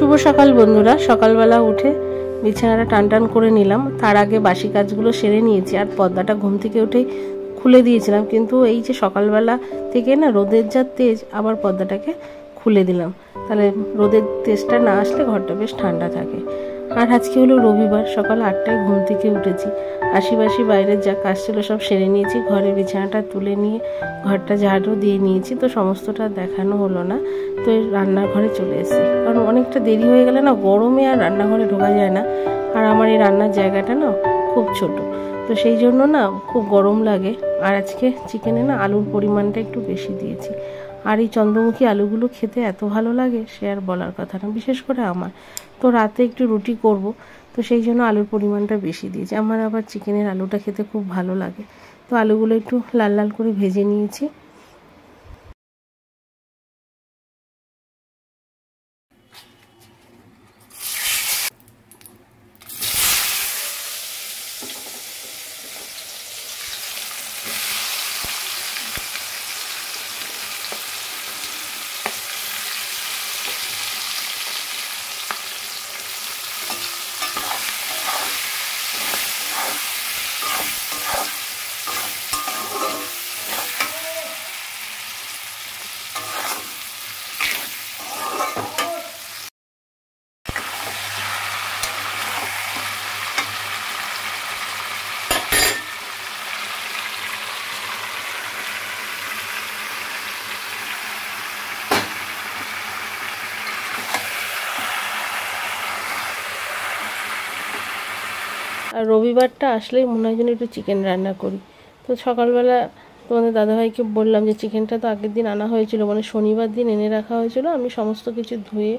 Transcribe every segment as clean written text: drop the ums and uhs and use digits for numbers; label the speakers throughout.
Speaker 1: শুভ সকাল বন্ধুরা। সকালবেলা উঠে বিছানাটা টান করে নিলাম। তার আগে বাসি কাজগুলো সেরে নিয়েছি, আর পর্দাটা ঘুম থেকে উঠেই খুলে দিয়েছিলাম, কিন্তু এই যে সকালবেলা থেকে না রোদের যা তেজ, আবার পর্দাটাকে খুলে দিলাম, তাহলে রোদের তেজটা না আসলে ঘরটা বেশ ঠান্ডা থাকে। আর আজকে হলো রবিবার, সকাল 8টায় ঘুম থেকে উঠেছি। আশিবাসি বাইরের যা কাজ ছিল সব সেরে নিয়েছি, ঘরের বিছানাটা তুলে নিয়ে ঘরটা ঝাড়ু দিয়ে নিয়েছি। তো সমস্তটা দেখানো হলো না, তো রান্নাঘরে চলে এসেছি, কারণ অনেকটা দেরি হয়ে গেলে না গরমে আর রান্নাঘরে ঢোকা যায় না। আর আমার এই রান্নার জায়গাটা না খুব ছোট, তো সেই জন্য না খুব গরম লাগে। আর আজকে চিকেনে না আলুর পরিমাণটা একটু বেশি দিয়েছি। আর এই চন্দ্রমুখী আলুগুলো খেতে এত ভালো লাগে, সে আর বলার কথা না, বিশেষ করে আমার। তো রাতে একটু রুটি করব, তো সেই জন্য আলুর পরিমাণটা বেশি দিয়েছি। আমার আবার চিকেনের আলুটা খেতে খুব ভালো লাগে। তো আলুগুলো একটু লাল লাল করে ভেজে নিয়েছি। আর রবিবারটা আসলেই মনে হয় যেন একটু চিকেন রান্না করি। তো সকালবেলা তোমাদের দাদাভাইকে বললাম যে চিকেনটা তো আগের দিন আনা হয়েছিল, মানে শনিবার দিন এনে রাখা হয়েছিল, আমি সমস্ত কিছু ধুয়ে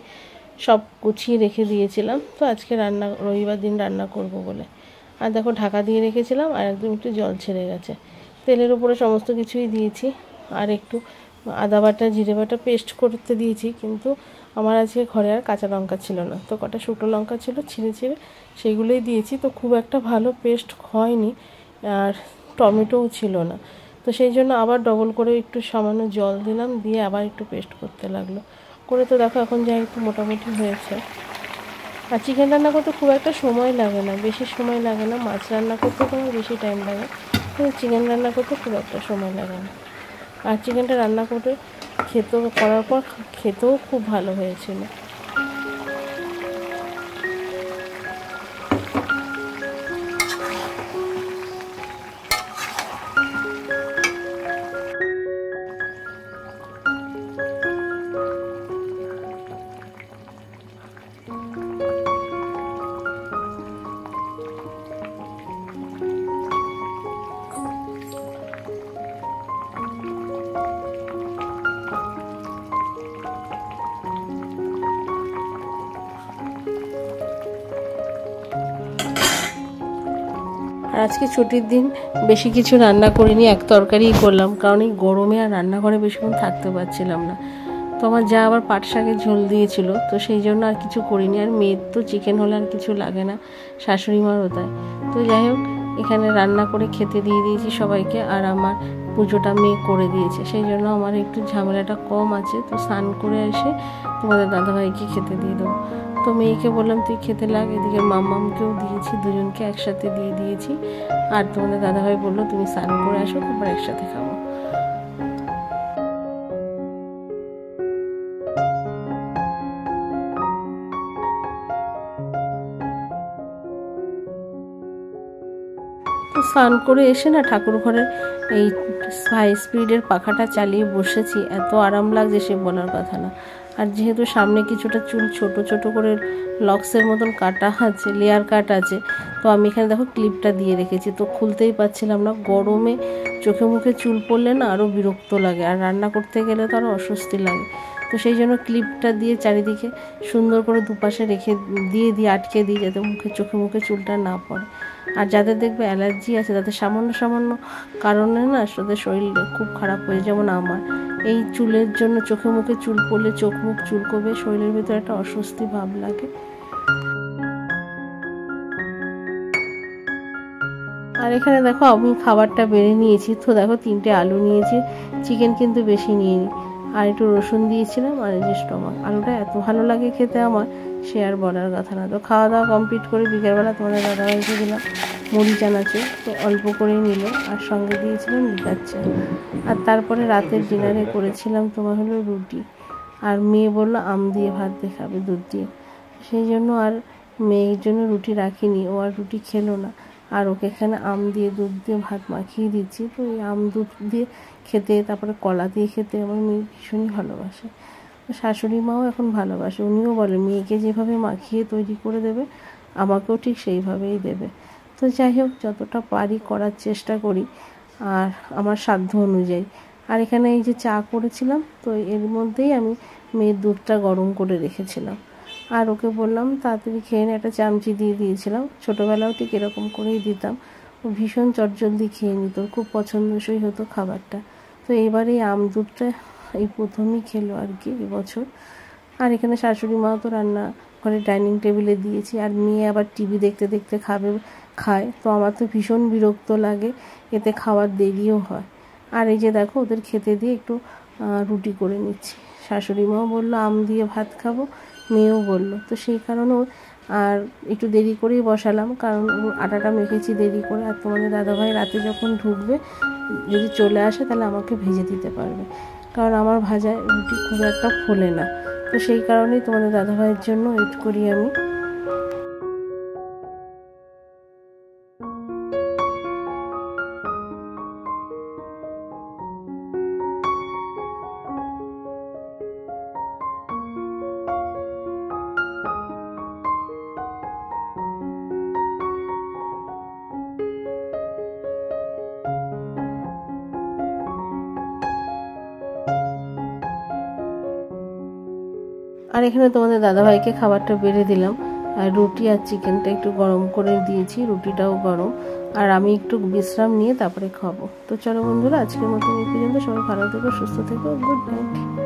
Speaker 1: সব গুছিয়ে রেখে দিয়েছিলাম। তো আজকে রবিবার দিন রান্না করব বলে। আর দেখো ঢাকা দিয়ে রেখেছিলাম, আর একদম একটু জল ছেড়ে গেছে। তেলের উপরে সমস্ত কিছুই দিয়েছি, আর একটু আদা বাটা জিরে বাটা পেস্ট করতে দিয়েছি। কিন্তু আমার আজকে ঘরে আর কাঁচা লঙ্কা ছিল না, তো কটা শুকনো লঙ্কা ছিল ছিঁড়ে সেগুলোই দিয়েছি। তো খুব একটা ভালো পেস্ট হয়নি, আর টমেটোও ছিল না, তো সেই জন্য আবার ডবল করে একটু সামান্য জল দিলাম, দিয়ে আবার একটু পেস্ট করতে লাগলো করে। তো দেখো এখন যা একটু মোটামুটি হয়েছে। আর চিকেন রান্না করতে খুব একটা সময় লাগে না, বেশি সময় লাগে না। মাছ রান্না করতে তোমার বেশি টাইম লাগে, কিন্তু চিকেন রান্না করতে খুব একটা সময় লাগে না। আর চিকেনটা রান্না করে করার পর খেতেও খুব ভালো হয়েছিল। আর আজকে ছুটির দিন বেশি কিছু রান্না করিনি, এক তরকারিই করলাম, কারণ এই গরমে আর রান্নাঘরে বেশিক্ষণ থাকতে পারছিলাম না। তো আমার যা আবার পাট শাকের ঝোল দিয়েছিল, তো সেই জন্য আর কিছু করিনি। আর মেয়ের তো চিকেন হলে আর কিছু লাগে না, শাশুড়ি মারও তাই। তো যাই হোক, এখানে রান্না করে খেতে দিয়ে দিয়েছি সবাইকে। আর আমার পুজোটা মেয়ে করে দিয়েছে, সেই জন্য আমার একটু ঝামেলাটা কম আছে। তো স্নান করে এসে তোমাদের দাদাভাইকে খেতে দিয়ে দেবো। তো মেয়েকে বললাম তুই খেতে লাগ, এদিকে মাম্মামকেও দিয়েছি, দুজনকে একসাথে দিয়ে দিয়েছি। আর তোমাদের দাদাভাই বললো তুমি স্নান করে আসো, তারপর একসাথে খাবো। তো স্নান করে এসে না ঠাকুর ঘরের এই হাই স্পিডের পাখাটা চালিয়ে বসেছি, এত আরাম লাগছে সে বলার কথা না। আর যেহেতু সামনে কিছুটা চুল ছোট ছোট করে লক্সের মতন কাটা আছে, লেয়ার কাট আছে, তো আমি এখানে দেখো ক্লিপটা দিয়ে রেখেছি। তো খুলতেই পারছিলাম না, গরমে চোখে মুখে চুল পড়লে না আরও বিরক্ত লাগে, আর রান্না করতে গেলে তো আরও অস্বস্তি লাগে। তো সেই জন্য ক্লিপটা দিয়ে চারিদিকে সুন্দর করে দুপাশে দিয়ে আটকে দিই, যাতে চোখে মুখে চুলটা না পড়ে। আর যাদের দেখবে অ্যালার্জি আছে, তাদের সামান্য কারণে না তাদের শরীর খুব খারাপ হয়ে, যেমন আমার এই চুলের জন্য চোখে মুখে চুল পড়লে চোখ মুখ চুলকোবে, শরীরের ভিতরে একটা অস্বস্তি ভাব লাগে। আর এখানে দেখো আমি খাবারটা বেড়ে নিয়েছি। তো দেখো 3টে আলু নিয়েছি, চিকেন কিন্তু বেশি নিইনি। আর একটু রসুন দিয়েছিলাম, আর এই যে টমেটো। আলুটা এত ভালো লাগে খেতে আমার, সে আর বলার কথা না। তো খাওয়া দাওয়া কমপ্লিট করে বিকেলবেলা তোমাদের দাদাভাইকে দিলাম মুড়ি চানাচুর, তো অল্প করেই নিল, আর সঙ্গে দিয়েছিলাম লিকার চা। আর তারপরে রাতের ডিনারে করেছিলাম তোমার হলো রুটি, আর মেয়ে বললো আম দিয়ে ভাত দিয়ে খাবে দুধ দিয়ে, সেই জন্য আর মেয়ের জন্য রুটি রাখিনি, ও আর রুটি খেলো না। আর ওকে এখানে আম দিয়ে দুধ দিয়ে ভাত মাখিয়ে দিচ্ছি। তো এই আম দুধ দিয়ে খেতে, তারপরে কলা দিয়ে খেতে আমার মেয়ে ভীষণই ভালোবাসে। শাশুড়ি মাও এখন ভালোবাসে, উনিও বলে মেয়েকে যেভাবে মাখিয়ে তৈরি করে দেবে আমাকেও ঠিক সেইভাবেই দেবে। তো যাই হোক, যতটা পারি করার চেষ্টা করি, আর আমার সাধ্য অনুযায়ী। আর এখানে এই যে চা করেছিলাম, তো এর মধ্যেই আমি মেয়ের দুধটা গরম করে রেখেছিলাম, আর ওকে বললাম তাড়াতাড়ি খেয়ে নে, একটা চামচি দিয়ে দিয়েছিলাম। ছোটোবেলাও ঠিক এরকম করেই দিতাম, ও ভীষণ চটজলদি খেয়ে নিত, খুব পছন্দসই হতো খাবারটা। তো এবার এই আম দুধটা এই প্রথমই খেলো আর কি এবছর। আর এখানে শাশুড়ি মাও তো রান্না ঘরে ডাইনিং টেবিলে দিয়েছি, আর মেয়ে আবার টিভি দেখতে দেখতে খায়, তো আমার তো ভীষণ বিরক্ত লাগে, এতে খাওয়ার দেরিও হয়। আর এই যে দেখো ওদের খেতে দিয়ে একটু রুটি করে নিচ্ছি। শাশুড়ি মাও বললো আম দিয়ে ভাত খাবো, মেয়েও বললো, তো সেই কারণেও আর একটু দেরি করেই বসালাম, কারণ আটাটা মেখেছি দেরি করে। আর তোমাদের দাদাভাই রাতে যখন ঢুকবে, যদি চলে আসে তাহলে আমাকে ভেজে দিতে পারবে, কারণ আমার ভাজা রুটি খুব একটা ফোলে না। তো সেই কারণেই তোমাদের দাদাভাইয়ের জন্য ওয়েট করি আমি। আর এখানে তোমাদের দাদাভাইকে খাবারটা বেড়ে দিলাম, আর রুটি আর চিকেনটা একটু গরম করে দিয়েছি, রুটিটাও গরম। আর আমি একটু বিশ্রাম নিয়ে তারপরে খাবো। তো চলো বন্ধুরা, আজকের মতো এই পর্যন্ত। সবাই ভালো থেকো, সুস্থ থেকো, গুড নাইট।